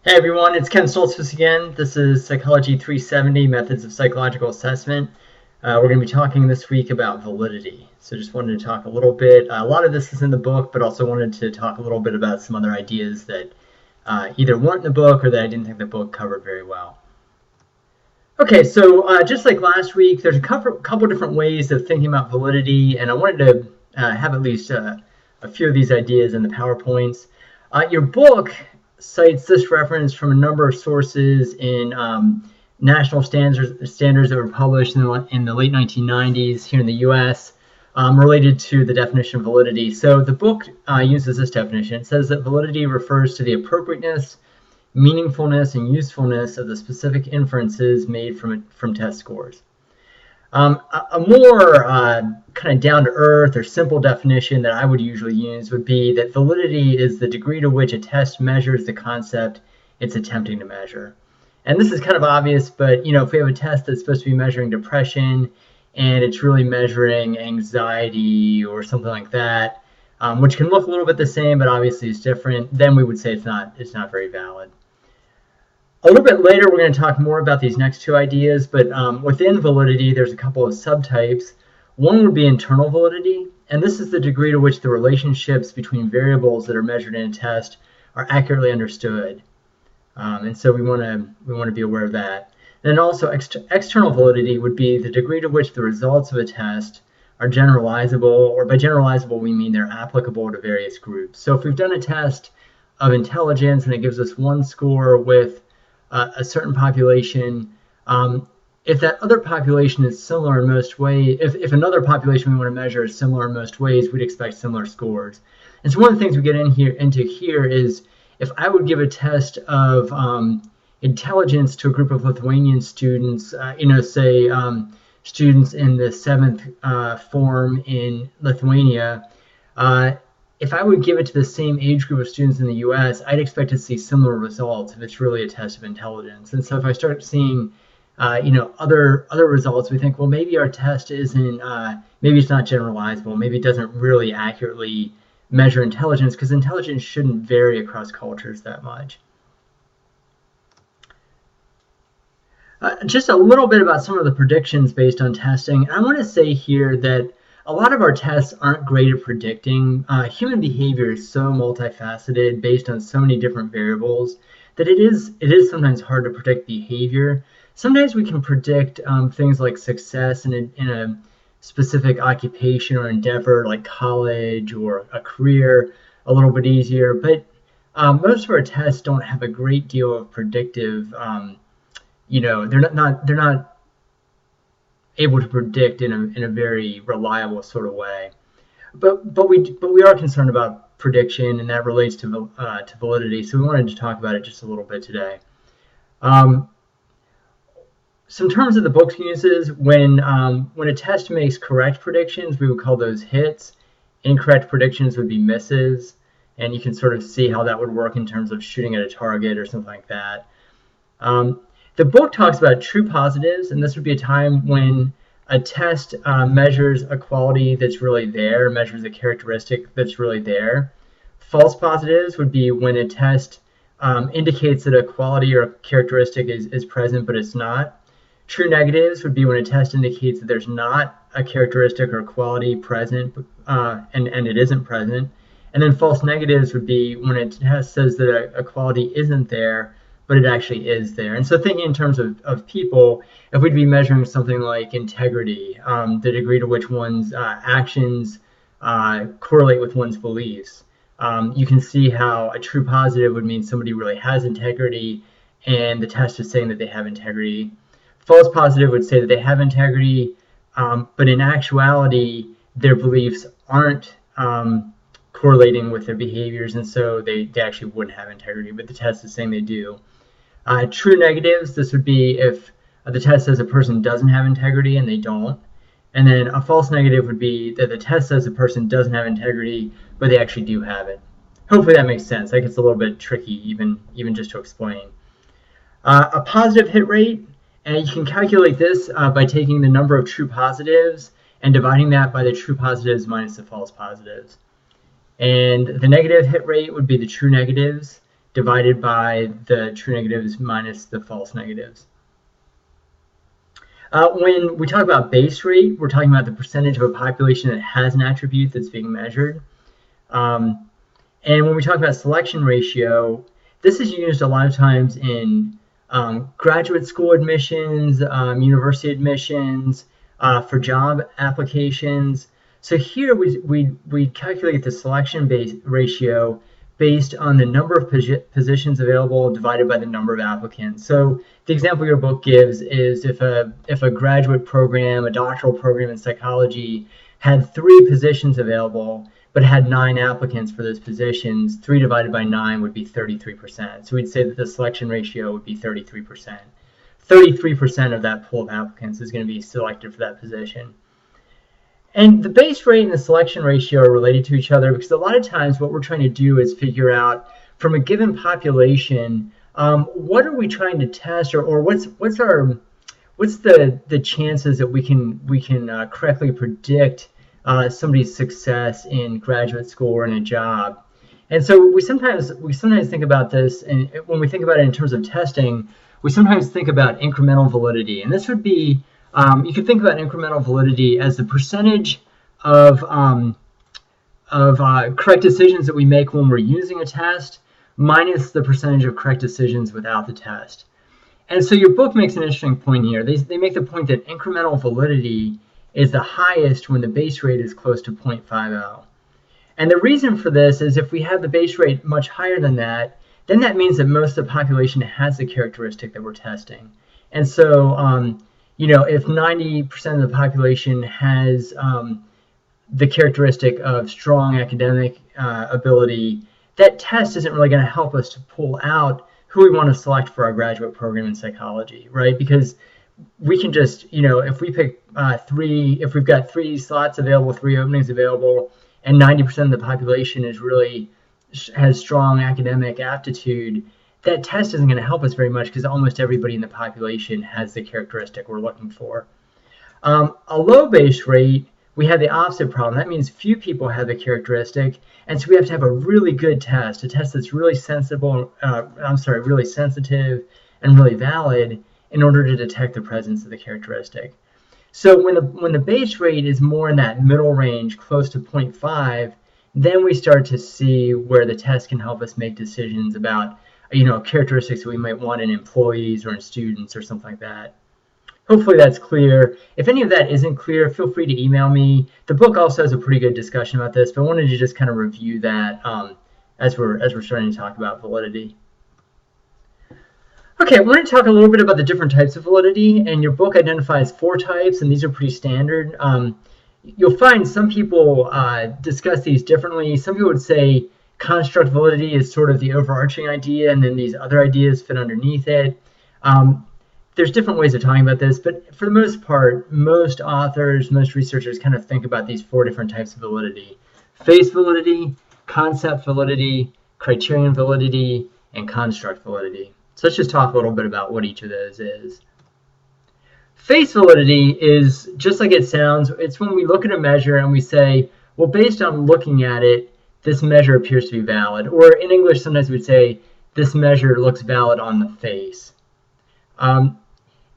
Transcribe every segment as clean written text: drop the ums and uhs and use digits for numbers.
Hey everyone, it's Ken Stoltzfus again. This is Psychology 370, Methods of Psychological Assessment. We're going to be talking this week about validity. So just wanted to talk a little bit. A lot of this is in the book, but also wanted to talk a little bit about some other ideas that either weren't in the book or that I didn't think the book covered very well. Okay, so just like last week, there's a couple different ways of thinking about validity, and I wanted to have at least a few of these ideas in the PowerPoints. Your book cites this reference from a number of sources in national standards that were published in the late 1990s here in the US related to the definition of validity. So the book uses this definition. It says that validity refers to the appropriateness, meaningfulness, and usefulness of the specific inferences made from test scores. A more kind of down-to-earth or simple definition that I would usually use would be that validity is the degree to which a test measures the concept it's attempting to measure. And this is kind of obvious, but if we have a test that's supposed to be measuring depression and it's really measuring anxiety or something like that, which can look a little bit the same, but obviously it's different, then we would say it's not very valid. A little bit later, we're going to talk more about these next two ideas, but within validity, there's a couple of subtypes. One would be internal validity, and this is the degree to which the relationships between variables that are measured in a test are accurately understood. And so we want to be aware of that. Then also external validity would be the degree to which the results of a test are generalizable, or by generalizable we mean they're applicable to various groups. So if we've done a test of intelligence and it gives us one score with a certain population, if that other population is similar in most ways, if another population we want to measure is similar in most ways, we'd expect similar scores. And so one of the things we get into here is if I would give a test of intelligence to a group of Lithuanian students, say students in the 7th form in Lithuania, if I would give it to the same age group of students in the US, I'd expect to see similar results if it's really a test of intelligence. And so if I start seeing, other results, we think, well, maybe our test isn't, maybe it's not generalizable. Maybe it doesn't really accurately measure intelligence, because intelligence shouldn't vary across cultures that much. Just a little bit about some of the predictions based on testing. I want to say here that a lot of our tests aren't great at predicting. Human behavior is so multifaceted based on so many different variables that it is sometimes hard to predict behavior. Sometimes we can predict things like success in a specific occupation or endeavor like college or a career a little bit easier, but most of our tests don't have a great deal of predictive, they're not able to predict in a very reliable sort of way, but we are concerned about prediction, and that relates to validity. So we wanted to talk about it just a little bit today. Some terms that the book uses: when a test makes correct predictions, we would call those hits. Incorrect predictions would be misses, and you can sort of see how that would work in terms of shooting at a target or something like that. The book talks about true positives, and this would be a time when a test measures a quality that's really there, measures a characteristic that's really there. False positives would be when a test indicates that a quality or a characteristic is present, but it's not. True negatives would be when a test indicates that there's not a characteristic or quality present, and it isn't present. And then false negatives would be when a test says that a quality isn't there, but it actually is there. And so thinking in terms of people, if we'd be measuring something like integrity, the degree to which one's actions correlate with one's beliefs, you can see how a true positive would mean somebody really has integrity, and the test is saying that they have integrity. False positive would say that they have integrity, but in actuality, their beliefs aren't correlating with their behaviors, and so they actually wouldn't have integrity, but the test is saying they do. True negatives, this would be if the test says a person doesn't have integrity and they don't. And then a false negative would be that the test says a person doesn't have integrity, but they actually do have it. Hopefully that makes sense. That gets a little bit tricky even just to explain. A positive hit rate, and you can calculate this by taking the number of true positives and dividing that by the true positives minus the false positives. And the negative hit rate would be the true negatives divided by the true negatives minus the false negatives. When we talk about base rate, we're talking about the percentage of a population that has an attribute that's being measured. And when we talk about selection ratio, this is used a lot of times in graduate school admissions, university admissions, for job applications. So here we calculate the selection ratio based on the number of positions available divided by the number of applicants. So the example your book gives is if a graduate program, a doctoral program in psychology, had 3 positions available, but had 9 applicants for those positions, 3 divided by 9 would be 33%. So we'd say that the selection ratio would be 33%. 33% of that pool of applicants is going to be selected for that position. And the base rate and the selection ratio are related to each other because a lot of times what we're trying to do is figure out from a given population, what are we trying to test, or what's the chances that we can correctly predict somebody's success in graduate school or in a job. And so we sometimes think about this, and when we think about it in terms of testing, we sometimes think about incremental validity. And this would be, you could think about incremental validity as the percentage of correct decisions that we make when we're using a test minus the percentage of correct decisions without the test. And so your book makes an interesting point here. They make the point that incremental validity is the highest when the base rate is close to 0.50. And the reason for this is if we have the base rate much higher than that, then that means that most of the population has the characteristic that we're testing. And so, if 90% of the population has the characteristic of strong academic ability, that test isn't really going to help us to pull out who we want to select for our graduate program in psychology, right? Because we can just, if we pick if we've got 3 slots available, 3 openings available, and 90% of the population has strong academic aptitude, that test isn't going to help us very much because almost everybody in the population has the characteristic we're looking for. A low base rate, we have the opposite problem. That means few people have the characteristic, and so we have to have a really good test, a test that's really really sensitive and really valid in order to detect the presence of the characteristic. So when the base rate is more in that middle range, close to 0.5, then we start to see where the test can help us make decisions about, characteristics that we might want in employees or in students or something like that. Hopefully that's clear. If any of that isn't clear, feel free to email me. The book also has a pretty good discussion about this, but I wanted to just kind of review that as we're starting to talk about validity. Okay, I want to talk a little bit about the different types of validity, and your book identifies 4 types, and these are pretty standard. You'll find some people discuss these differently. Some people would say construct validity is sort of the overarching idea, and then these other ideas fit underneath it. There's different ways of talking about this, but for the most part, most authors, most researchers kind of think about these 4 different types of validity: face validity, concept validity, criterion validity, and construct validity. So let's just talk a little bit about what each of those is. Face validity is just like it sounds. It's when we look at a measure and we say, well, based on looking at it, this measure appears to be valid. Or in English, sometimes we'd say, this measure looks valid on the face.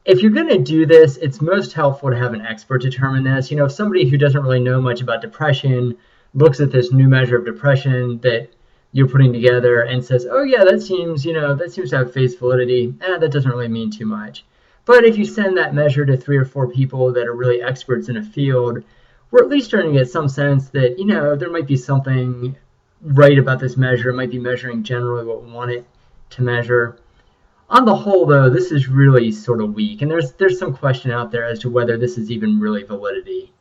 If you're going to do this, it's most helpful to have an expert determine this. If somebody who doesn't really know much about depression looks at this new measure of depression that you're putting together and says, oh yeah, that seems to have face validity, that doesn't really mean too much. But if you send that measure to 3 or 4 people that are really experts in a field, we're at least starting to get some sense that, there might be something right about this measure. It might be measuring generally what we want it to measure. On the whole, though, this is really sort of weak, and there's some question out there as to whether this is even really validity.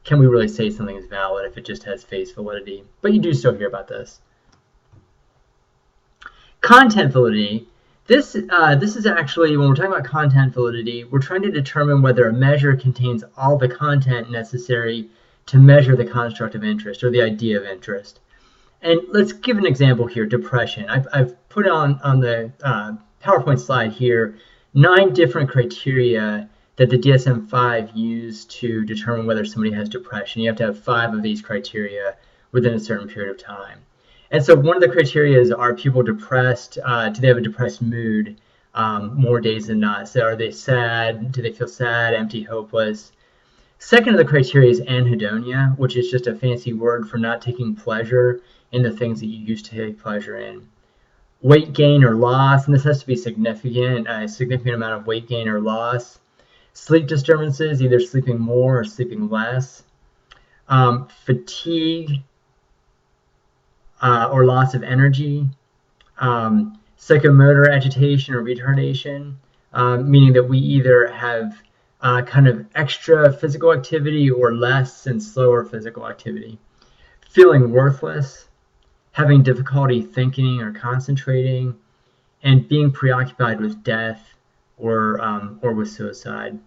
Can we really say something is valid if it just has face validity? But you do still hear about this. Content validity. This is actually, when we're talking about content validity, we're trying to determine whether a measure contains all the content necessary to measure the construct of interest or the idea of interest. And let's give an example here, depression. I've put on the PowerPoint slide here 9 different criteria that the DSM-5 used to determine whether somebody has depression. You have to have 5 of these criteria within a certain period of time. And so one of the criteria is, are people depressed? Do they have a depressed mood more days than not? So are they sad? Do they feel sad, empty, hopeless? Second of the criteria is anhedonia, which is just a fancy word for not taking pleasure in the things that you used to take pleasure in. Weight gain or loss, and this has to be significant, a significant amount of weight gain or loss. Sleep disturbances, either sleeping more or sleeping less. Fatigue or loss of energy. Psychomotor agitation or retardation, meaning that we either have kind of extra physical activity or less and slower physical activity. Feeling worthless, having difficulty thinking or concentrating, and being preoccupied with death or with suicide.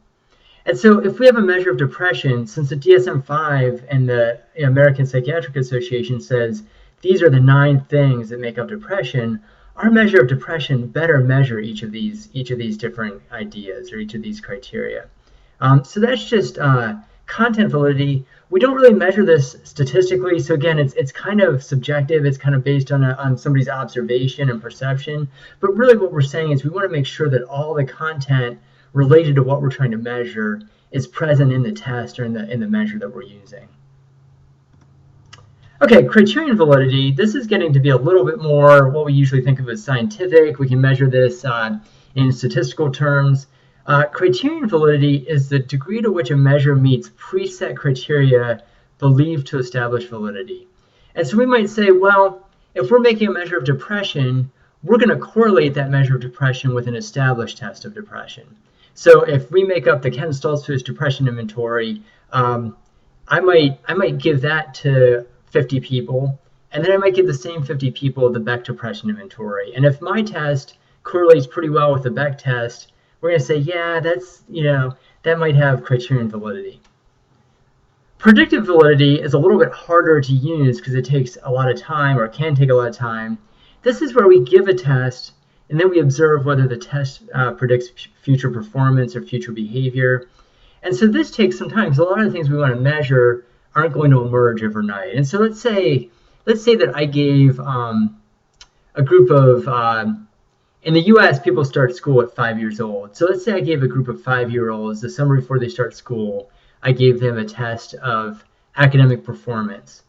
And so if we have a measure of depression, since the DSM-5 and the American Psychiatric Association says these are the 9 things that make up depression, our measure of depression better measure each of these different ideas or each of these criteria. So that's just content validity. We don't really measure this statistically, so again, it's kind of subjective. It's kind of based on somebody's observation and perception. But really, what we're saying is we want to make sure that all the content related to what we're trying to measure is present in the test or in the measure that we're using. Okay, criterion validity. This is getting to be a little bit more what we usually think of as scientific. We can measure this in statistical terms. Criterion validity is the degree to which a measure meets preset criteria believed to establish validity. And so we might say, well, if we're making a measure of depression, we're going to correlate that measure of depression with an established test of depression. So if we make up the Ken Stoltzfus depression inventory, I might give that to 50 people, and then I might give the same 50 people the Beck depression inventory. And if my test correlates pretty well with the Beck test, we're going to say, yeah, that's, that might have criterion validity. Predictive validity is a little bit harder to use because it takes a lot of time, or can take a lot of time. This is where we give a test and then we observe whether the test predicts future performance or future behavior. And so this takes some time because a lot of the things we want to measure aren't going to emerge overnight. And so let's say that I gave a group of, in the US, people start school at 5 years old. So let's say I gave a group of 5-year-olds the summer before they start school, I gave them a test of academic performance.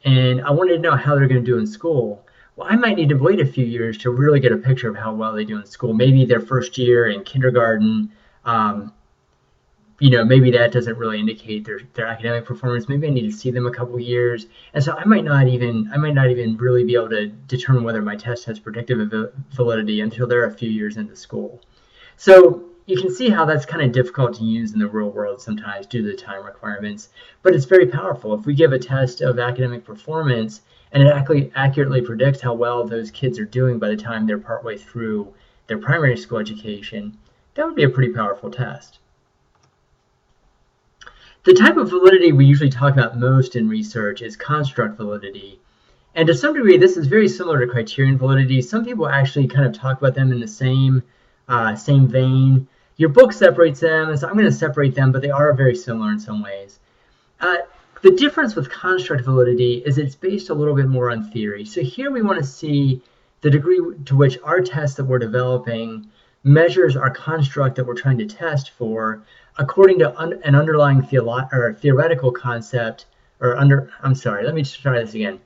And I wanted to know how they're going to do in school. Well, I might need to wait a few years to really get a picture of how well they do in school. Maybe their first year in kindergarten, maybe that doesn't really indicate their academic performance. Maybe I need to see them a couple years. And so I might not even really be able to determine whether my test has predictive validity until they're a few years into school. So you can see how that's kind of difficult to use in the real world sometimes due to the time requirements, but it's very powerful. If we give a test of academic performance and it accurately predicts how well those kids are doing by the time they're partway through their primary school education, that would be a pretty powerful test. The type of validity we usually talk about most in research is construct validity. And to some degree, this is very similar to criterion validity. Some people actually kind of talk about them in the same vein. Your book separates them, and so I'm going to separate them, but they are very similar in some ways. The difference with construct validity is it's based a little bit more on theory. So here we want to see the degree to which our test that we're developing measures our construct that we're trying to test for according to an underlying theoretical concept, let me just try this again.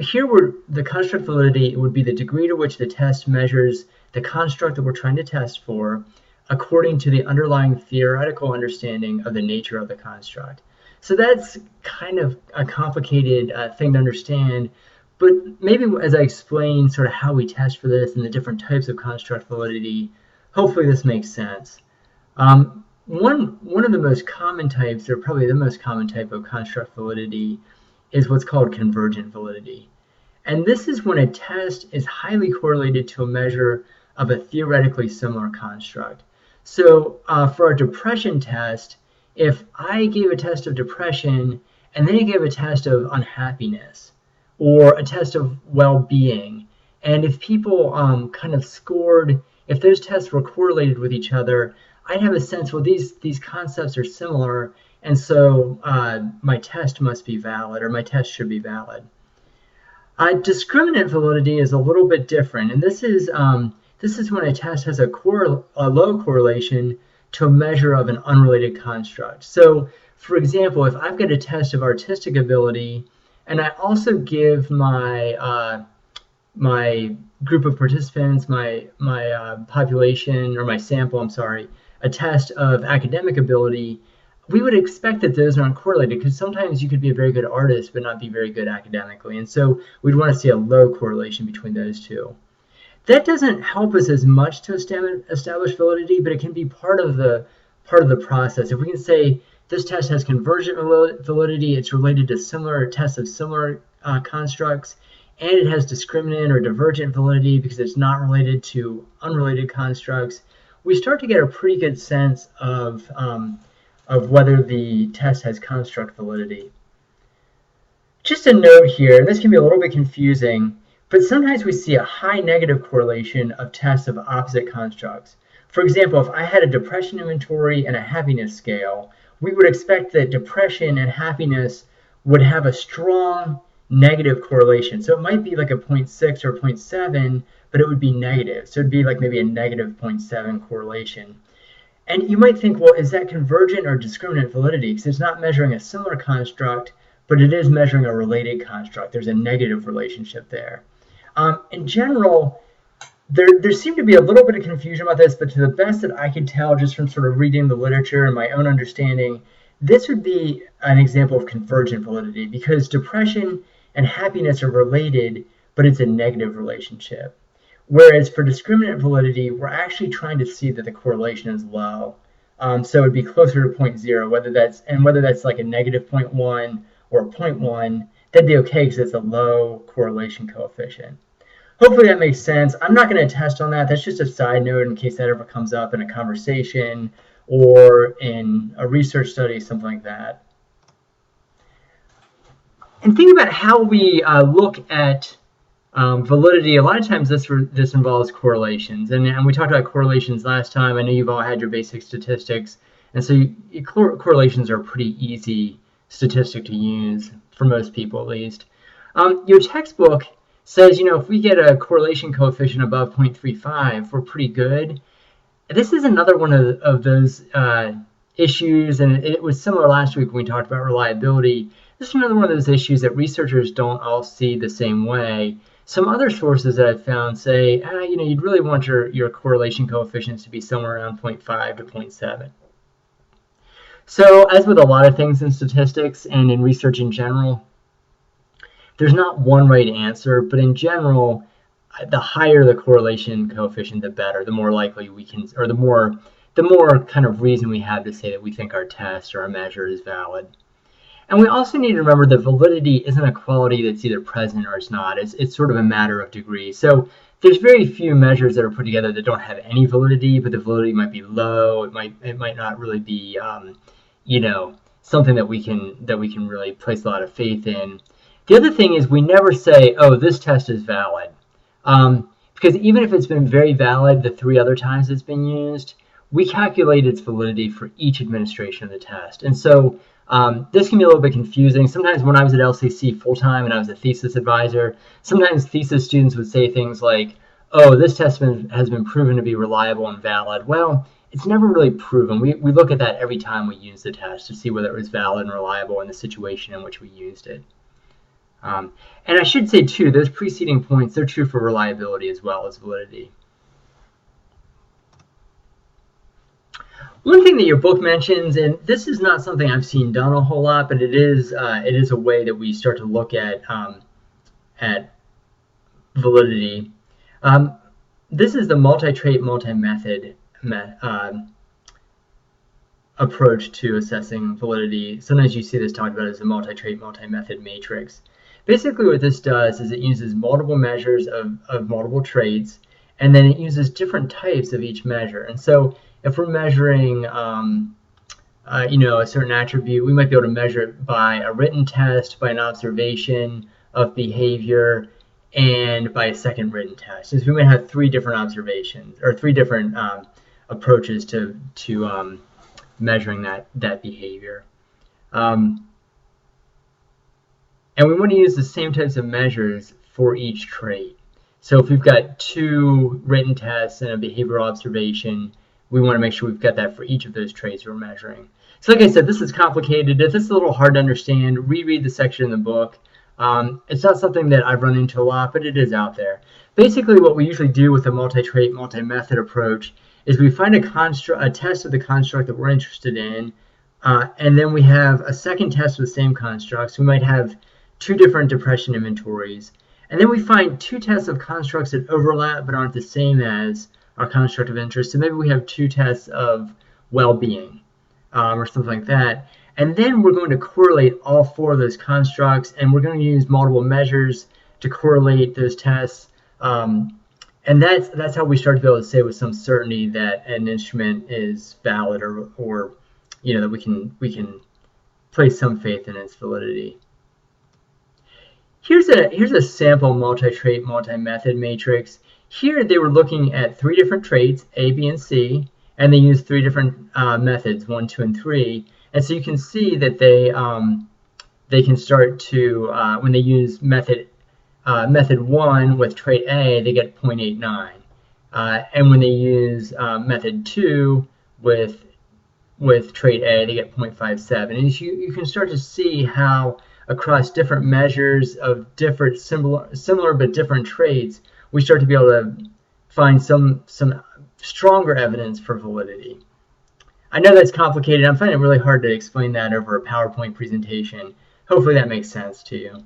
Here the construct validity would be the degree to which the test measures the construct that we're trying to test for according to the underlying theoretical understanding of the nature of the construct. So that's kind of a complicated thing to understand, but maybe as I explain sort of how we test for this and the different types of construct validity, hopefully this makes sense. One of the most common types, or probably the most common type of construct validity, is what's called convergent validity. And this is when a test is highly correlated to a measure of a theoretically similar construct. So for a depression test, if I gave a test of depression and then I gave a test of unhappiness or a test of well-being, and if people kind of scored, if those tests were correlated with each other, I'd have a sense, well, these concepts are similar, and so my test must be valid, or my test should be valid. Discriminant validity is a little bit different, and this is when a test has a low correlation to a measure of an unrelated construct. So, for example, if I've got a test of artistic ability, and I also give my my group of participants, my population, or my sample, I'm sorry, a test of academic ability, we would expect that those aren't correlated, because sometimes you could be a very good artist but not be very good academically. And so we'd want to see a low correlation between those two. That doesn't help us as much to establish validity, but it can be part of the process. If we can say this test has convergent validity, it's related to similar tests of similar constructs, and it has discriminant or divergent validity because it's not related to unrelated constructs, we start to get a pretty good sense of whether the test has construct validity. Just a note here, and this can be a little bit confusing, but sometimes we see a high negative correlation of tests of opposite constructs. For example, if I had a depression inventory and a happiness scale, we would expect that depression and happiness would have a strong negative correlation. So it might be like a 0.6 or 0.7, but it would be negative. So it'd be like maybe a negative 0.7 correlation. And you might think, well, is that convergent or discriminant validity? Because it's not measuring a similar construct, but it is measuring a related construct. There's a negative relationship there. In general, there seemed to be a little bit of confusion about this, but to the best that I could tell just from sort of reading the literature and my own understanding, this would be an example of convergent validity, because depression and happiness are related, but it's a negative relationship. Whereas for discriminant validity, we're actually trying to see that the correlation is low. So it would be closer to 0.0, whether that's like a negative 0.1 or 0.1, that'd be okay because it's a low correlation coefficient. Hopefully that makes sense. I'm not going to test on that. That's just a side note in case that ever comes up in a conversation or in a research study, something like that. And think about how we look at validity. A lot of times this involves correlations. And we talked about correlations last time. I know you've all had your basic statistics. And so correlations are a pretty easy statistic to use, for most people at least. Your textbook says, if we get a correlation coefficient above 0.35, we're pretty good. This is another one of those issues, and it was similar last week when we talked about reliability. This is another one of those issues that researchers don't all see the same way. Some other sources that I've found say, you'd really want your correlation coefficients to be somewhere around 0.5 to 0.7. So as with a lot of things in statistics and in research in general, there's not one right answer, but in general, the higher the correlation coefficient, the better, the more likely we can, or the more kind of reason we have to say that we think our test or our measure is valid. And we also need to remember that validity isn't a quality that's either present or it's not. It's sort of a matter of degree. So there's very few measures that are put together that don't have any validity, but the validity might be low. It might not really be, something that we can really place a lot of faith in. The other thing is we never say, oh, this test is valid. Because even if it's been very valid the 3 other times it's been used, we calculate its validity for each administration of the test. And so this can be a little bit confusing. Sometimes when I was at LCC full-time and I was a thesis advisor, sometimes thesis students would say things like, oh, this test has been proven to be reliable and valid. Well, it's never really proven. We look at that every time we use the test to see whether it was valid and reliable in the situation in which we used it. And I should say, too, those preceding points, they're true for reliability as well as validity. One thing that your book mentions, and this is not something I've seen done a whole lot, but it is a way that we start to look at validity. This is the multi-trait, multi-method approach to assessing validity. Sometimes you see this talked about as a multi-trait, multi-method matrix. Basically what this does is it uses multiple measures of multiple traits, and then it uses different types of each measure. And so if we're measuring a certain attribute, we might be able to measure it by a written test, by an observation of behavior, and by a second written test. So we might have 3 different observations, or 3 different approaches to measuring that behavior. And we want to use the same types of measures for each trait. So if we've got 2 written tests and a behavioral observation, we want to make sure we've got that for each of those traits we're measuring. So like I said, this is complicated. If this is a little hard to understand, reread the section in the book. It's not something that I've run into a lot, but it is out there. Basically, what we usually do with a multi-trait, multi-method approach is we find a test of the construct that we're interested in, and then we have a second test of the same constructs. We might have 2 different depression inventories. And then we find 2 tests of constructs that overlap but aren't the same as our construct of interest. So maybe we have 2 tests of well-being or something like that. And then we're going to correlate all 4 of those constructs, and we're going to use multiple measures to correlate those tests. And that's how we start to be able to say with some certainty that an instrument is valid, or that we can place some faith in its validity. Here's a sample multi-trait, multi-method matrix. Here they were looking at 3 different traits, A, B, and C, and they used 3 different methods, 1, 2, and 3. And so you can see that they can start to, when they use method 1 with trait A, they get 0.89. And when they use method 2 with trait A, they get 0.57. And you can start to see how across different measures of different similar but different traits, we start to be able to find some stronger evidence for validity. I know that's complicated. I'm finding it really hard to explain that over a PowerPoint presentation. Hopefully that makes sense to you.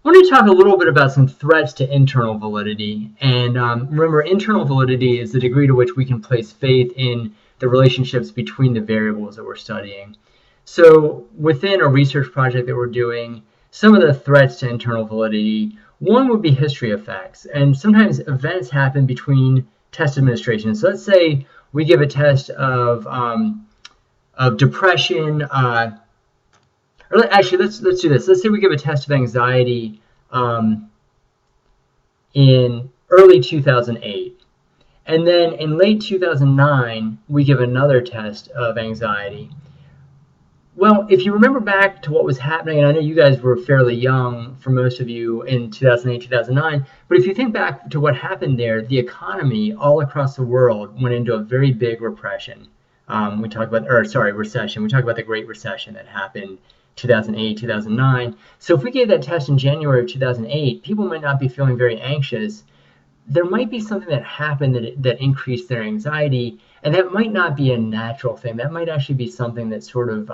I want to talk a little bit about some threats to internal validity. And remember, internal validity is the degree to which we can place faith in the relationships between the variables that we're studying. So within a research project that we're doing, some of the threats to internal validity, one would be history effects. And sometimes events happen between test administrations. So let's say we give a test of depression, or actually let's do this. Let's say we give a test of anxiety in early 2008. And then in late 2009, we give another test of anxiety. Well, if you remember back to what was happening, and I know you guys were fairly young, for most of you, in 2008, 2009, but if you think back to what happened there, the economy all across the world went into a very big recession. Recession. We talk about the Great Recession that happened 2008, 2009. So if we gave that test in January of 2008, people might not be feeling very anxious. There might be something that happened that increased their anxiety, and that might not be a natural thing. That might actually be something that sort of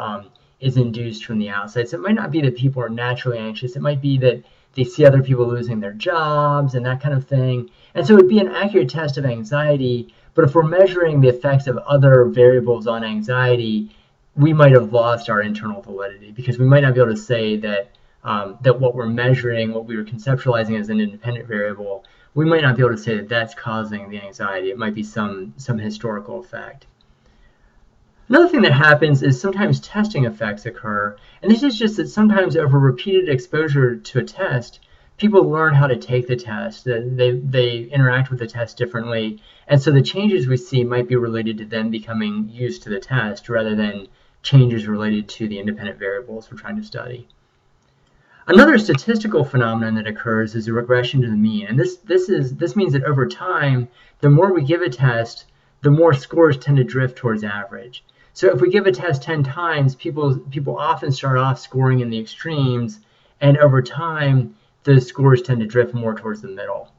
is induced from the outside. So it might not be that people are naturally anxious. It might be that they see other people losing their jobs and that kind of thing. And so it would be an accurate test of anxiety. But if we're measuring the effects of other variables on anxiety, we might have lost our internal validity, because we might not be able to say that what we're measuring, what we were conceptualizing as an independent variable, we might not be able to say that that's causing the anxiety. It might be some historical effect. Another thing that happens is sometimes testing effects occur. And this is just that sometimes over repeated exposure to a test, people learn how to take the test. They interact with the test differently. And so the changes we see might be related to them becoming used to the test rather than changes related to the independent variables we're trying to study. Another statistical phenomenon that occurs is a regression to the mean. And this means that over time, the more we give a test, the more scores tend to drift towards average. So if we give a test 10 times, people often start off scoring in the extremes, and over time, those scores tend to drift more towards the middle.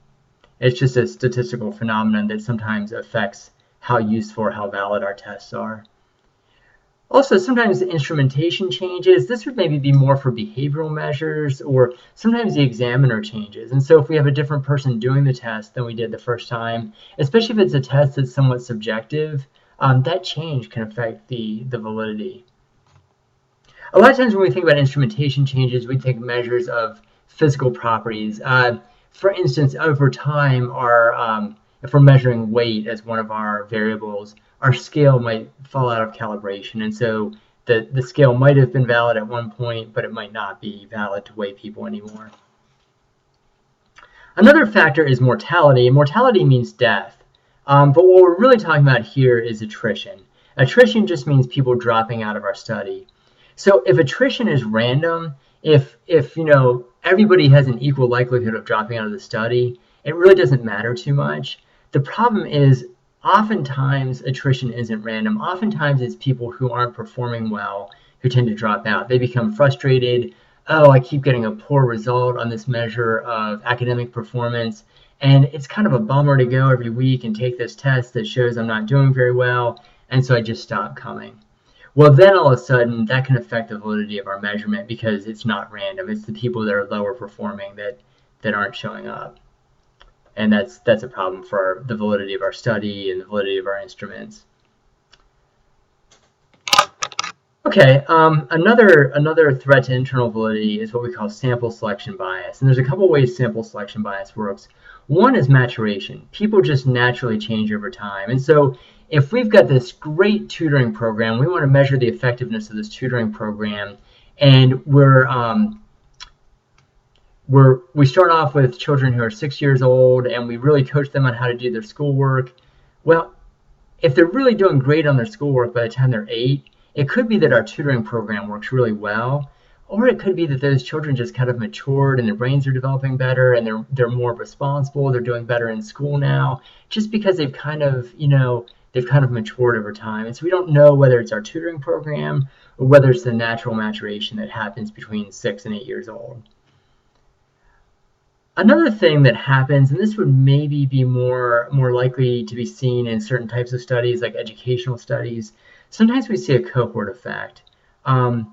It's just a statistical phenomenon that sometimes affects how useful or how valid our tests are. Also, sometimes the instrumentation changes. This would maybe be more for behavioral measures, or sometimes the examiner changes. And so if we have a different person doing the test than we did the first time, especially if it's a test that's somewhat subjective, that change can affect the validity. A lot of times when we think about instrumentation changes, we think measures of physical properties. For instance, over time, if we're measuring weight as one of our variables, our scale might fall out of calibration. And so the scale might have been valid at one point, but it might not be valid to weigh people anymore. Another factor is mortality. Mortality means death. But what we're really talking about here is attrition. Attrition just means people dropping out of our study. So if attrition is random, if everybody has an equal likelihood of dropping out of the study. It really doesn't matter too much. The problem is oftentimes attrition isn't random. Oftentimes it's people who aren't performing well who tend to drop out. They become frustrated. Oh, I keep getting a poor result on this measure of academic performance, and it's kind of a bummer to go every week and take this test that shows I'm not doing very well, and so I just stop coming. Well, then all of a sudden that can affect the validity of our measurement because it's not random. It's the people that are lower performing that aren't showing up. And that's a problem for the validity of our study and the validity of our instruments. Okay, another threat to internal validity is what we call sample selection bias. And there's a couple ways sample selection bias works. One is maturation. People just naturally change over time. And so if we've got this great tutoring program, we want to measure the effectiveness of this tutoring program, and we start off with children who are 6 years old, and we really coach them on how to do their schoolwork. Well, if they're really doing great on their schoolwork by the time they're 8, it could be that our tutoring program works really well, or it could be that those children just kind of matured and their brains are developing better and they're more responsible, they're doing better in school now, just because they've kind of matured over time. And so we don't know whether it's our tutoring program or whether it's the natural maturation that happens between 6 and 8 years old. Another thing that happens, and this would maybe be more likely to be seen in certain types of studies like educational studies, sometimes we see a cohort effect. And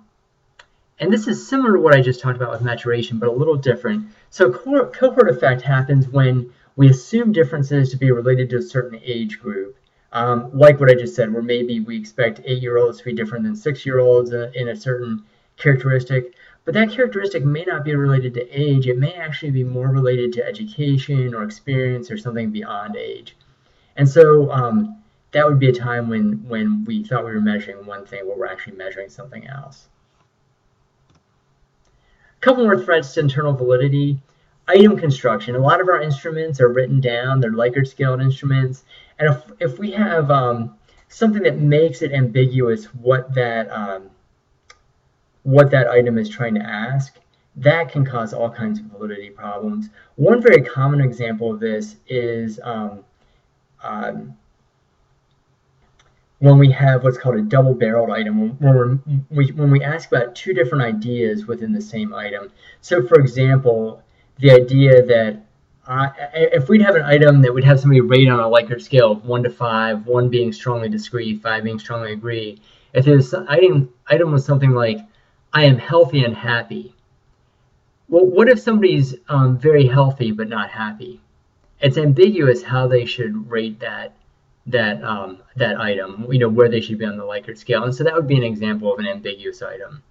this is similar to what I just talked about with maturation, but a little different. So cohort effect happens when we assume differences to be related to a certain age group. Like what I just said, where maybe we expect 8-year-olds to be different than 6-year-olds in a certain characteristic. But that characteristic may not be related to age. It may actually be more related to education or experience or something beyond age. And so that would be a time when we thought we were measuring one thing, but we're actually measuring something else. A couple more threats to internal validity. Item construction. A lot of our instruments are written down. They're Likert scaled instruments. And if we have something that makes it ambiguous what that item is trying to ask, that can cause all kinds of validity problems. One very common example of this is when we have what's called a double-barreled item, when we ask about two different ideas within the same item. So, for example, the idea that if we'd have an item that would have somebody rate on a Likert scale of 1 to 5, 1 being strongly disagree, 5 being strongly agree, if this item was something like, I am healthy and happy. Well, what if somebody's very healthy but not happy? It's ambiguous how they should rate that item, where they should be on the Likert scale. And so that would be an example of an ambiguous item.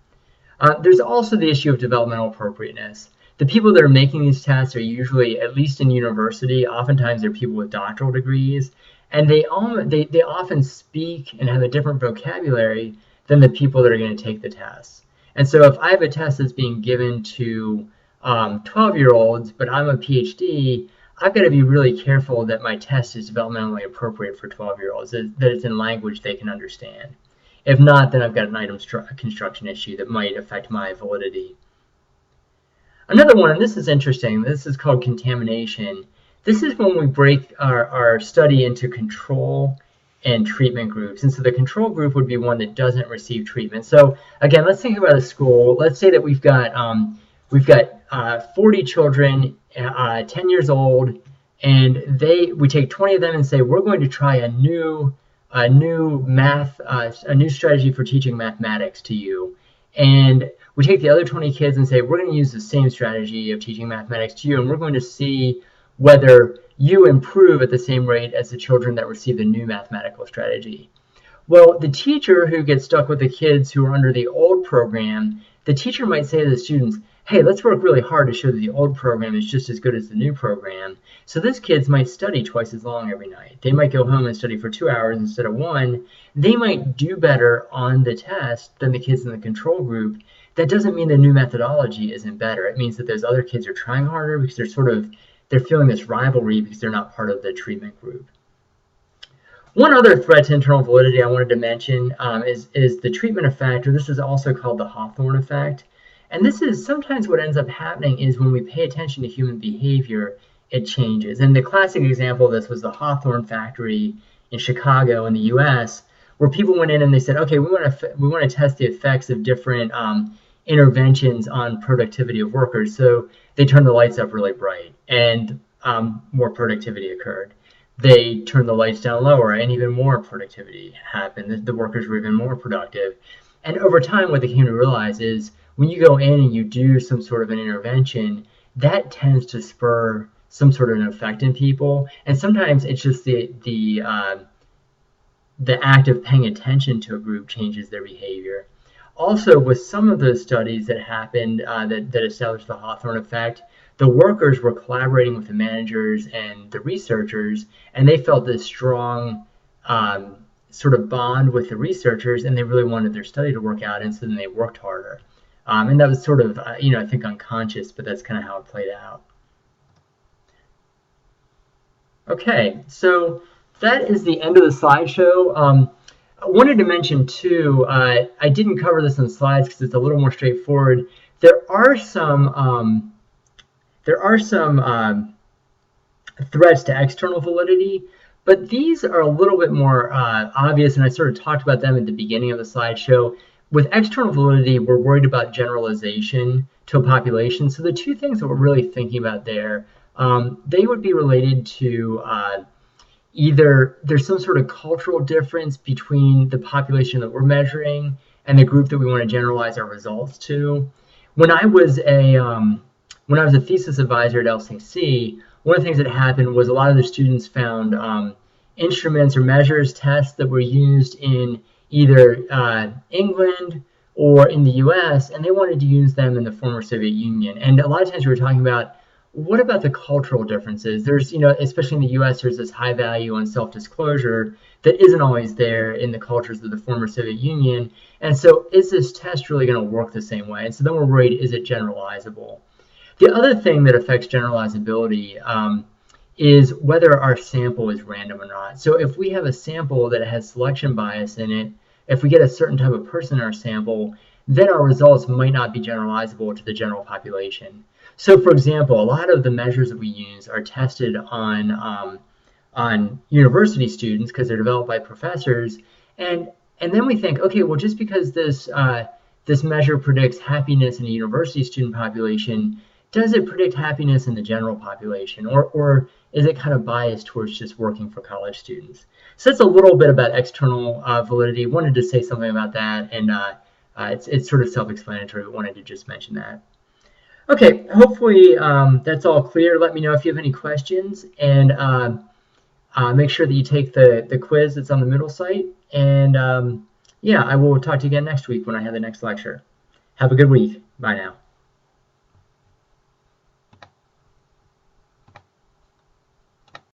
There's also the issue of developmental appropriateness. The people that are making these tests are usually, at least in university, oftentimes they're people with doctoral degrees, and they often speak and have a different vocabulary than the people that are going to take the tests. And so if I have a test that's being given to 12-year-olds, but I'm a PhD, I've got to be really careful that my test is developmentally appropriate for 12-year-olds, that it's in language they can understand. If not, then I've got an item construction issue that might affect my validity. Another one, and this is interesting, this is called contamination. This is when we break our study into control and treatment groups. And so the control group would be one that doesn't receive treatment. So again, let's think about a school. Let's say that we've got 40 children, 10 years old, and we take 20 of them and say, we're going to try a new strategy for teaching mathematics to you. And we take the other 20 kids and say, we're going to use the same strategy of teaching mathematics to you, and we're going to see whether you improve at the same rate as the children that receive the new mathematical strategy. Well, the teacher who gets stuck with the kids who are under the old program, the teacher might say to the students, hey, let's work really hard to show that the old program is just as good as the new program. So those kids might study twice as long every night. They might go home and study for 2 hours instead of 1. They might do better on the test than the kids in the control group. That doesn't mean the new methodology isn't better. It means that those other kids are trying harder because they're feeling this rivalry because they're not part of the treatment group. One other threat to internal validity I wanted to mention is the treatment effect, or this is also called the Hawthorne effect. And this is sometimes what ends up happening is when we pay attention to human behavior, it changes. And the classic example of this was the Hawthorne factory in Chicago in the US, where people went in and they said, okay, we want to test the effects of different interventions on productivity of workers. So they turned the lights up really bright and more productivity occurred. They turned the lights down lower and even more productivity happened. The workers were even more productive. And over time, what they came to realize is when you go in and you do some sort of an intervention, that tends to spur some sort of an effect in people. And sometimes it's just the act of paying attention to a group changes their behavior. Also, with some of those studies that happened that established the Hawthorne effect, the workers were collaborating with the managers and the researchers, and they felt this strong sort of bond with the researchers, and they really wanted their study to work out, and so then they worked harder. And that was sort of, I think unconscious, but that's kind of how it played out. Okay, so that is the end of the slideshow. I wanted to mention too, I didn't cover this on slides because it's a little more straightforward. There are some threats to external validity, but these are a little bit more obvious, and I sort of talked about them at the beginning of the slideshow. With external validity, we're worried about generalization to a population. So the two things that we're really thinking about there, they would be related to either there's some sort of cultural difference between the population that we're measuring and the group that we want to generalize our results to. When I was a thesis advisor at LCC, one of the things that happened was a lot of the students found instruments or measures, tests that were used in either England or in the US, and they wanted to use them in the former Soviet Union. And a lot of times we were talking about, what about the cultural differences? There's, especially in the US, there's this high value on self-disclosure that isn't always there in the cultures of the former Soviet Union. And so is this test really going to work the same way? And so then we're worried, is it generalizable? The other thing that affects generalizability is whether our sample is random or not. So if we have a sample that has selection bias in it, if we get a certain type of person in our sample, then our results might not be generalizable to the general population. So for example, a lot of the measures that we use are tested on university students because they're developed by professors. And then we think, okay, well, just because this measure predicts happiness in a university student population, does it predict happiness in the general population, or is it kind of biased towards just working for college students? So that's a little bit about external validity. Wanted to say something about that, and it's sort of self-explanatory, but wanted to just mention that. Okay, hopefully that's all clear. Let me know if you have any questions, and make sure that you take the quiz that's on the middle site. And yeah, I will talk to you again next week when I have the next lecture. Have a good week. Bye now.